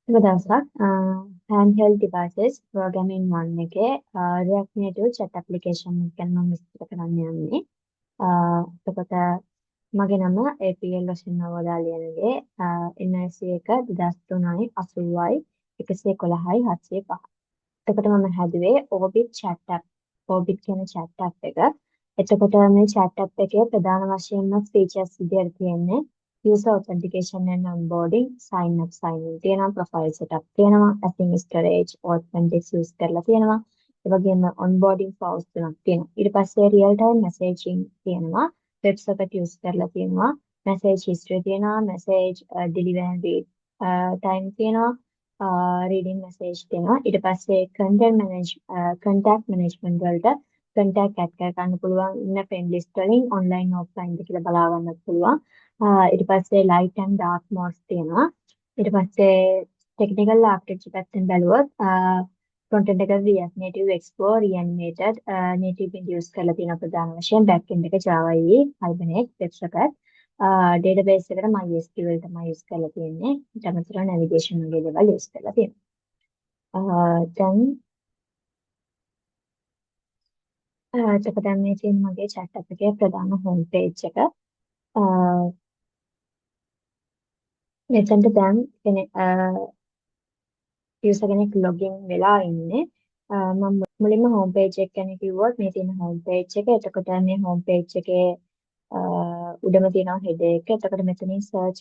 සුබ දවසක්. handheld devices programming 1 එකේ React Native chat application එක ගැන මම විස්තර කරන්න යන්නේ. එතකොට මගේ නම APL වශයෙන් නවෝදා ලියනගේ NIC එක 2003යි 80යි 111යි 705. එතකොට මම හැදුවේ Orbit chat app. Orbit කියන chat app එක. එතකොට මේ chat app එකේ ප්‍රධාන වශයෙන්ම features විදිහට තියෙන්නේ user authentication and onboarding, sign up, sign in තියෙනවා, profile setup තියෙනවා, async storage, authentics use කරලා තියෙනවා. ඒ වගේම onboarding flows තුනක් තියෙනවා. ඊට පස්සේ real time messaging තියෙනවා, WebSocket use කරලා තියෙනවා, message history තියෙනවා, message delivery time තියෙනවා, reading message තියෙනවා. ඊට පස්සේ contact management වලට contact add කර ගන්න පුළුවන්, ඉන්න friend list වලින් online offline ද කියලා බලා ගන්නත් පුළුවන්. ඊට පස්සේ light and dark modes තියෙනවා. ඊට පස්සේ technical architecture පැත්තෙන් බැලුවොත් front-end එක React Native Explore Reanimated native use කරලා තියෙන ප්‍රධාන වශයෙන් back-end එක Java EE Hibernate WebSocket database එකට MySQL තමයි use කරලා තියෙන්නේ. ඊට අමතරව navigation වගේ දේවල් use කරලා තියෙනවා. දැන් එතකොට මේ තියෙන මගේ chat app එකේ ප්‍රධාන home page එක. මෙතනට දැන් user කෙනෙක් login වෙලා ඉන්නේ. මම මුලින්ම home page එක ගැන කිව්වොත් මේ තියෙන home page එක. එතකොට මේ home page එකේ උඩම තියෙනවා header එක. එතකොට මෙතනින් search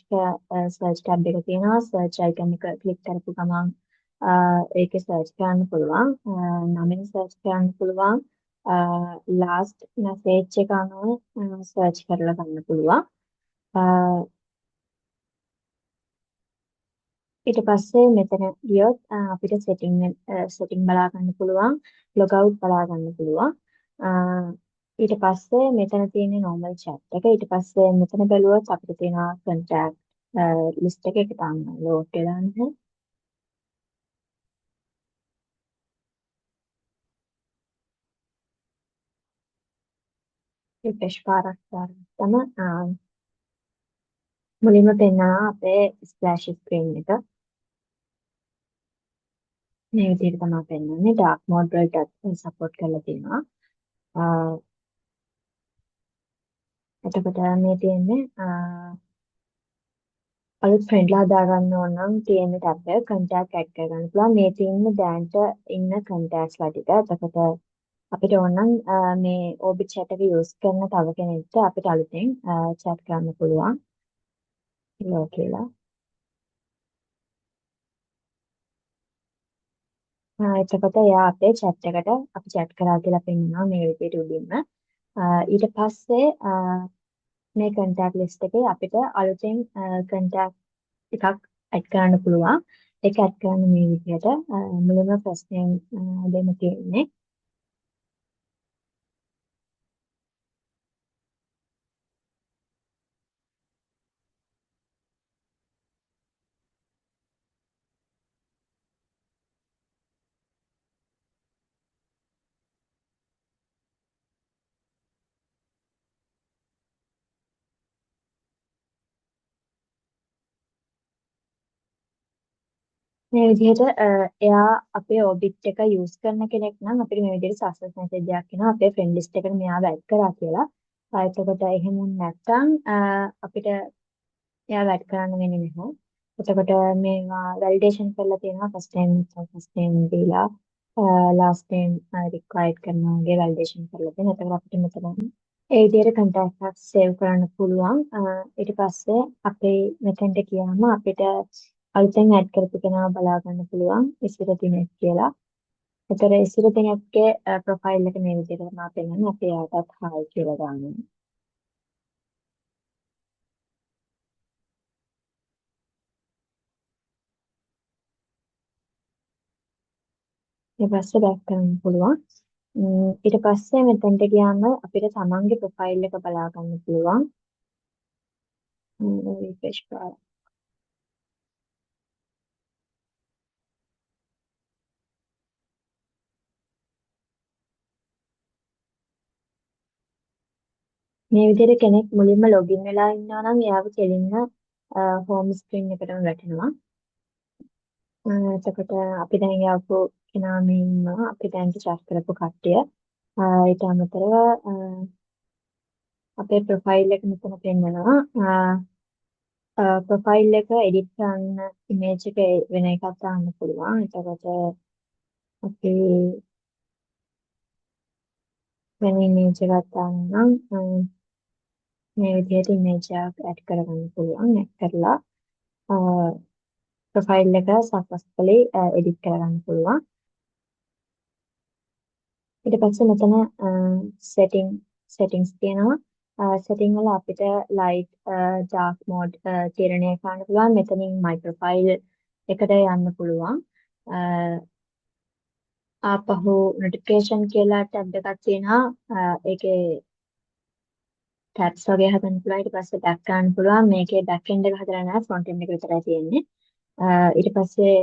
tab එක තියෙනවා. search icon එක click කරපු ගමන් ඒකේ search කරන්න පුළුවන්. නමින් search කරන්න පුළුවන්. last message එක අනුව search කරලා ගන්න පුළුවන්. ඊට පස්සේ මෙතන ගියොත් අපිට setting බලා ගන්න පුළුවන්, log out බලා ගන්න පුළුවන්. ඊට පස්සේ මෙතන තියෙන normal chat එක. ඊට පස්සේ මෙතන බැලුවොත් අපිට තියෙනවා contact list එක. ඒක තාම load වෙලා නැහැ. refresh පාරක් දාන්න මුලින්ම පෙන්නවා අපේ splash screen එක. මේ විදිහට තමයි පෙන්වන්නේ. dark mode වලට support කරලා තියෙනවා. එතකොට මේ තියෙන්නේ අලුත් friend ලා දාගන්න ඕන නම් තියෙන tab එක contact add කරගන්න පුළුවන්. මේ තියෙන්නේ දැනට ඉන්න contacts ලා ටික. එතකොට අපිට ඕන නම් මේ Orbit chat එක use කරන තව කෙනෙක්ට අපිට අලුතෙන් chat කරන්න පුළුවන්. hello කියලා. එතකොට එයා අපේ chat එකට අපි chat කරා කියලා පෙන්නනවා මේ විදිහට උඩින්ම. ඊට පස්සේ මේ contact list එකේ අපිට අලුතෙන් contact එකක් add කරන්න පුළුවන්. ඒක add කරන්න මේ විදිහට මුලින්ම first name දෙන්න තියෙන්නේ. මේ විදිහට එයා අපේ Orbit එක use කරන කෙනෙක් නම් අපිට මේ විදිහට success message එකක් එනවා අපේ friend list එකට මෙයාව add කරා කියලා. එතකොට එහෙම නැත්නම් අපිට එයාව add කරන්න වෙන්නේ නැහැ. එතකොට මේවා validation කරලා තියෙනවා first name දීලා last name required කරනවා වගේ validation කරලා තියෙනවා. එතකොට අපිට මෙතන ඒ විදිහට contact එකක් save කරන්න පුළුවන්. ඊට පස්සේ අපේ මෙතෙන්ට ගියාම අපිට අලුතෙන් add කරපු කෙනාව බලා ගන්න පුළුවන් ඉසිර දිනෙක කියලා. ඒතර ඉසිර දිනෙකගේ profile එක මේ විදිහට තමයි පෙන්වන්නේ. අපි යාටත් hi කියලා දානවා. ඊට පස්සේ back කරන්න පුළුවන්. ඊට පස්සේ මෙතෙන්ට ගියාම අපිට තමන්ගේ profile එක බලා ගන්න පුළුවන්. refresh කරලා මේ විදිහට කෙනෙක් මුලින්ම login වෙලා ඉන්නවා නම් එයාව කෙලින්ම home screen එකටම වැටෙනවා. එතකොට අපි දැන් යවපු කෙනා මේ ඉන්නවා. අපි දැන් chat කරපු කට්ටිය. ඊට අමතරව අපේ ප්‍රොෆයිල් එක මෙතන පෙන්නනවා. ප්‍රොෆයිල් එක එඩිට් කරන්න ඉමේජ් එක වෙන එකක් දාන්න පුළුවන්. එතකොට අපි වෙන ඉමේජ් එකක් දාන්න නම් මේ විදිහට ඉමේජ් එකක් ඇඩ් කරගන්න පුළුවන්. ඇඩ් කරලා ප්‍රොෆයිල් එක සක්සස්ෆුලි එඩිට් කරගන්න පුළුවන්. ඊට පස්සේ මෙතන settings තියෙනවා. setting වල අපිට light dark mode තීරණය කරන්න පුළුවන්. මෙතනින් my profile එකට යන්න පුළුවන්. ආපහු notification කියලා ටැබ් එකක් තියෙනවා. ඒකේ tabs වගේ හදන්න පුළුවන්. ඊට පස්සේ back ගන්න පුළුවන්. මේකේ back end එක හදලා නැහැ, front end එක විතරයි තියෙන්නේ. ඊට පස්සේ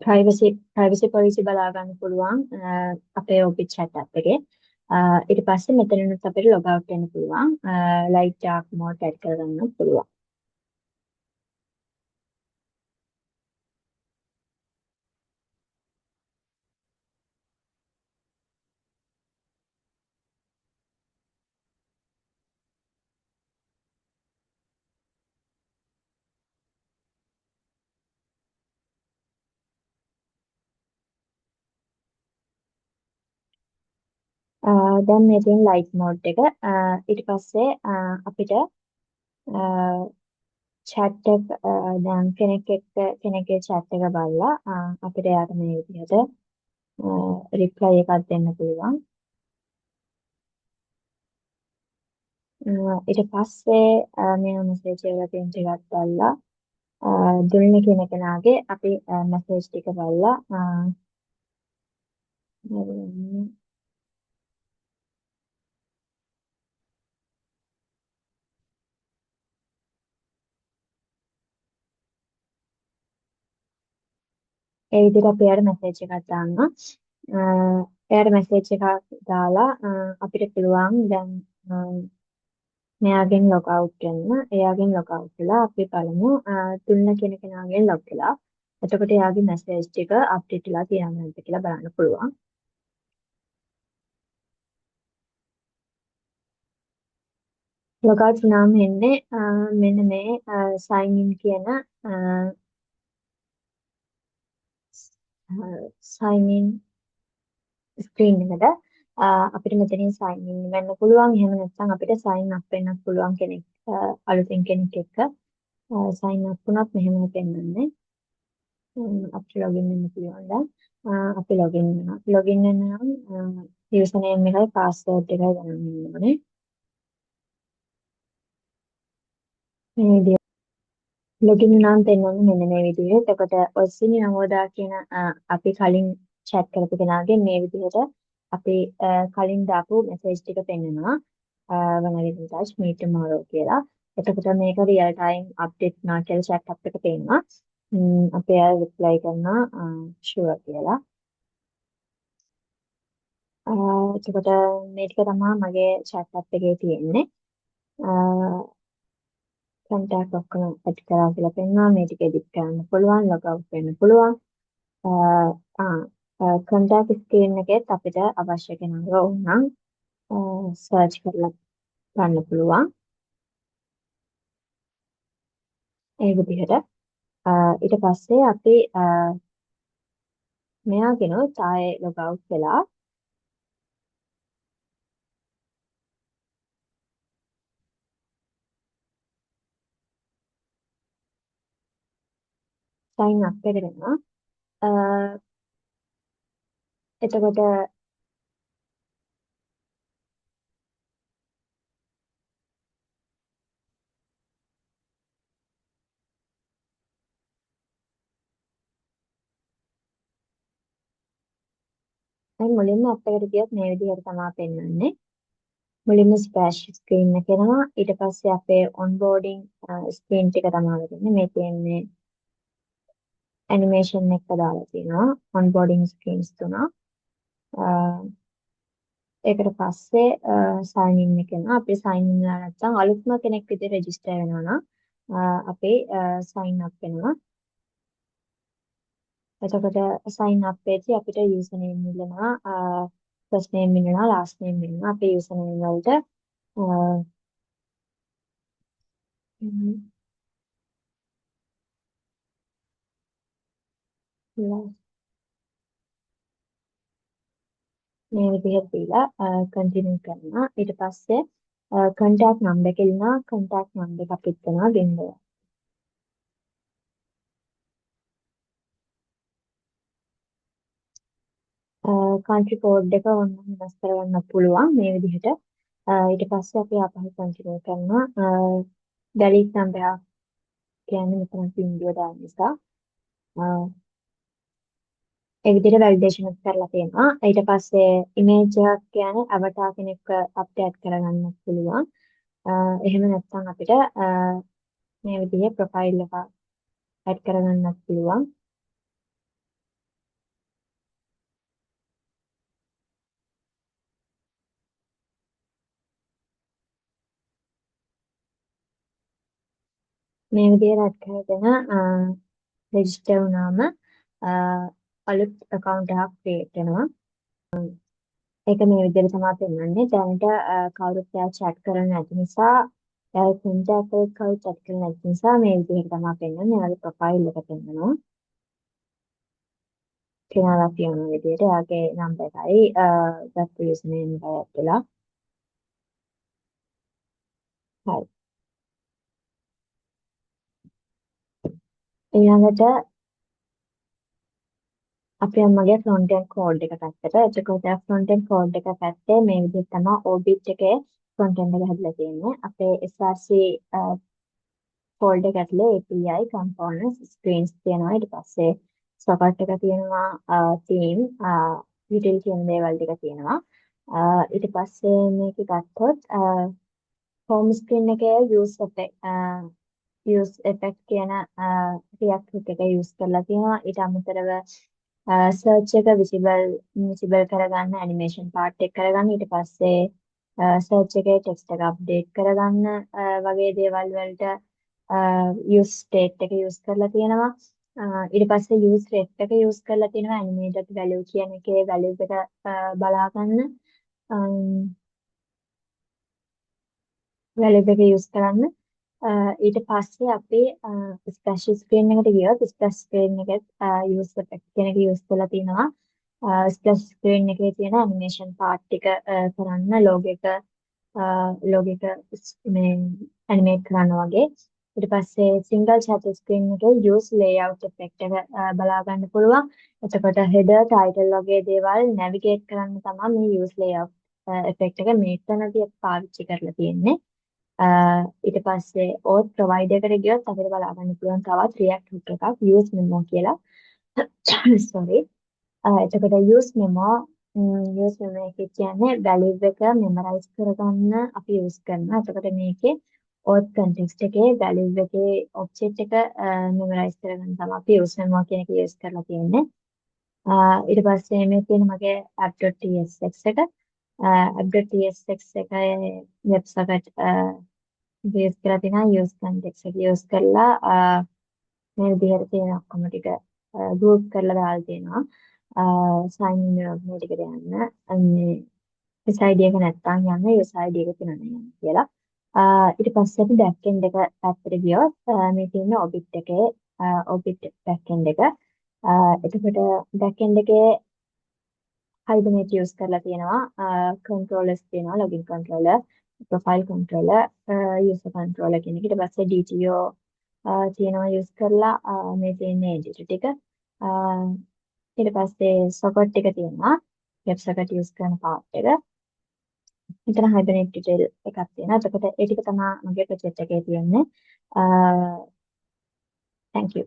privacy policy බලා ගන්න පුළුවන් අපේ Orbit chat app එකේ. ඊට පස්සේ මෙතනිනුත් අපිට log out වෙන්න පුළුවන්. light dark mode add කරගන්න පුළුවන්. දැන් මේ තියෙන light mode එක. ඊට පස්සේ අපිට chat එක දැන් කෙනෙක් එක්ක කෙනෙක්ගේ chat එක බලලා අපිට යාට මේ විදිහට reply එකක් දෙන්න පුළුවන්. ඊට පස්සේ මේ message එක තියෙන ටිකක් බලලා දුන්න කෙනාගේ අපි message ටික බලලා ඒ විදිහට අපි එයාට message එකක් දානවා. එයාට message එකක් දාලා අපිට පුළුවන් දැන් මෙයාගෙන් log out වෙන්න. එයාගෙන් log out වෙලා අපි බලමු තුන්න කෙනාගෙන් log වෙලා. එතකොට එයාගේ message ටික update වෙලා තියෙනවද නැද්ද කියලා බලන්න පුළුවන්. log out වුණාම එන්නේ මෙන්න මේ sign in කියන sign in ස්ක්‍රීන් එකට අපිට මෙතනින් sign in වෙන්න පුළුවන්. එහෙම නැත්නම් අපිට sign up වෙන්නත් පුළුවන් කෙනෙක් අලුතෙන් කෙනෙක් එක්ක sign up වුණත් මෙහෙමයි පෙන්වන්නේ. අපිට login වෙන්න පුළුවන් දැන්. අපි login වෙනවා. login වෙන්න නම් username එකයි password එකයි ගන්න ඕනේ. මේ විදිහට login නම් පෙන්වන්නේ මෙන්න මේ විදිහට. එතකොට ඔස්සිනි නමෝදා කියන අපි කලින් chat කරපු කෙනාගේ මේ විදිහට අපි කලින් දාපු message ටික පෙන්වනවා. when I get in touch meet tomorrow කියලා. එතකොට මේක real time update නා කියලා chat app එක පේනවා. අපි ආ reply කරනවා sure කියලා. එතකොට මේ ටික තමයි මගේ chat app එකේ තියෙන්නේ. contact ඔක්කොම ඇඩ් කරලා කියලා පෙන්නනවා. මේ ටික edit කරන්න පුළුවන්, log out වෙන්න පුළුවන්. contact screen එකෙත් අපිට අවශ්‍ය කෙනාව වුණනම් search කරලා ගන්න පුළුවන්. ඒ විදිහට ඊට පස්සේ අපි මෙයාගෙනුත් ආයේ log out වෙලා sign up එකට වෙනවා. එතකොට දැන් මුලින්ම app එකට ගියොත් මේ විදිහට තමයි පෙන්වන්නේ. මුලින්ම splash screen එක එනවා. ඊට පස්සේ අපේ onboarding screen ටික තමයි වෙන්නේ. මේ තියෙන්නේ animation එක දාලා තියෙනවා. onboarding screens තුනක්. ඒකට පස්සේ sign in එක එනවා. අපි sign in වෙලා නැත්නම් අලුත්ම කෙනෙක් විදිහට register වෙනවා නම් අපි sign up වෙනවා. එතකොට sign up එකේදී අපිට user name ඉල්ලනවා, first name ඉල්ලනවා, last name ඉල්ලනවා. අපේ user name වලට මේ විදිහට දීලා continue කරනවා. ඊට පස්සේ contact number එක ඉල්ලනවා. contact number එක අපිට දෙනවා 0. country code එක ඕනනම් වෙනස් කරගන්න පුළුවන් මේ විදිහට. ඊට පස්සේ අපි ආපහු continue කරනවා. valid number එක කියන්නේ මෙතන බිංදුව දාන නිසා ඒ විදිහට වැලිඩේෂන් එක කරලා තියෙනවා. ඊට පස්සේ ඉමේජ් එකක් කියන්නේ අවතාර කෙනෙක්ව අප්ඩේට් කරගන්න පුළුවන්. එහෙම නැත්නම් අපිට මේ විදිහේ ප්‍රොෆයිල් එක ඇඩ් කරගන්නත් පුළුවන්. මේ විදිහට ඇඩ් කරගෙන රෙජිස්ටර් වුණාම අලුත් account එකක් create වෙනවා. ඒක මේ විදිහට තමයි පෙන්වන්නේ. දැනට කවුරුත් එයා chat කරන්නේ නැති නිසා, එයා contact එකක් කවුරුත් chat කරන්නේ නැති නිසා මේ විදිහට තමයි පෙන්වන්නේ. එයාගේ ප්‍රොෆයිල් එක පෙන්වනවා. කෙනාලා කියන විදිහට එයාගේ නම්බර් එකයි ගත්ත user name එකයි ඇඩ් වෙලා. හරි. ඊළඟට අපි යන්නගේ front end code එක පැත්තට. එතකොට front end code එක පැත්තේ මේ විදිහට තමයි Orbit එකේ front end එක හැදලා තියෙන්නේ. අපේ SRC folder එක ඇතුලේ API components screens තියෙනවා. ඊට පස්සේ socket එක තියෙනවා, theme utility කියන දේවල් ටික තියෙනවා. ඊට පස්සේ මේක ගත්තොත් home screen එකේ use effect කියන React hook එක use කරලා තියෙනවා. ඊට අමතරව search එක visible කරගන්න animation part එක කරගන්න. ඊට පස්සේ search එකේ text එක update කරගන්න වගේ දේවල් වලට use state එක use කරලා තියෙනවා. ඊට පස්සේ use ref එක use කරලා තියෙනවා animated value කියන එකේ value එක බලා ගන්න. value එක use කරන්න. ඊට පස්සේ අපි splash screen එකට ගියොත් splash screen එකේ use effect කියන එක use කරලා තිනවා. splash screen එකේ තියෙන animation part ටික කරන්න log එක මේ animate කරන්න වගේ. ඊට පස්සේ single chat screen එකේ use layout effect එක බලා ගන්න පුළුවන්. එතකොට header title වගේ දේවල් navigate කරන්න තමයි මේ use layout effect එක මේකනදී පාවිච්චි කරලා තියෙන්නේ. ඊට පස්සේ auth provider එකට ගියොත් අපිට බලා ගන්න පුළුවන් තවත් React hook එකක් use memo කියලා. sorry. එතකොට use memo එක කියන්නේ value එක memorize කරගන්න අපි use කරනවා. එතකොට මේකේ auth context එකේ value එකේ object එක memorize කරගන්න තමයි අපි use memo කියන එක use කරලා තියෙන්නේ. ඊට පස්සේ මේ තියෙන මගේ app.tsx එක app.tsx එකේ website use කරලා තියෙනවා use context එක use කරලා මේ විදිහට තියෙන ඔක්කොම ටික group කරලා දාලා තියෙනවා. sign in මේ ටිකට යන්න මේ SID එක නැත්තම් යන්න USID එක තියෙනවා යන්න කියලා. ඊට පස්සේ අපි back end එක පැත්තට ගියොත් මේ තියෙන Orbit එකේ Orbit back end එක. එතකොට back end එකේ Hibernate use කරලා තියෙනවා. controllers තියෙනවා login controller, profile controller, user controller කියන එක. ඊට පස්සේ DTO තියෙනවා use කරලා මේ තියෙන edit ටික. ඊට පස්සේ socket ටික තියෙනවා. web socket use කරන part එක. මෙතන Hibernate detail එකක් තියෙනවා. එතකොට ඒ ටික තමයි මගේ project එකේ තියෙන්නේ. thank you.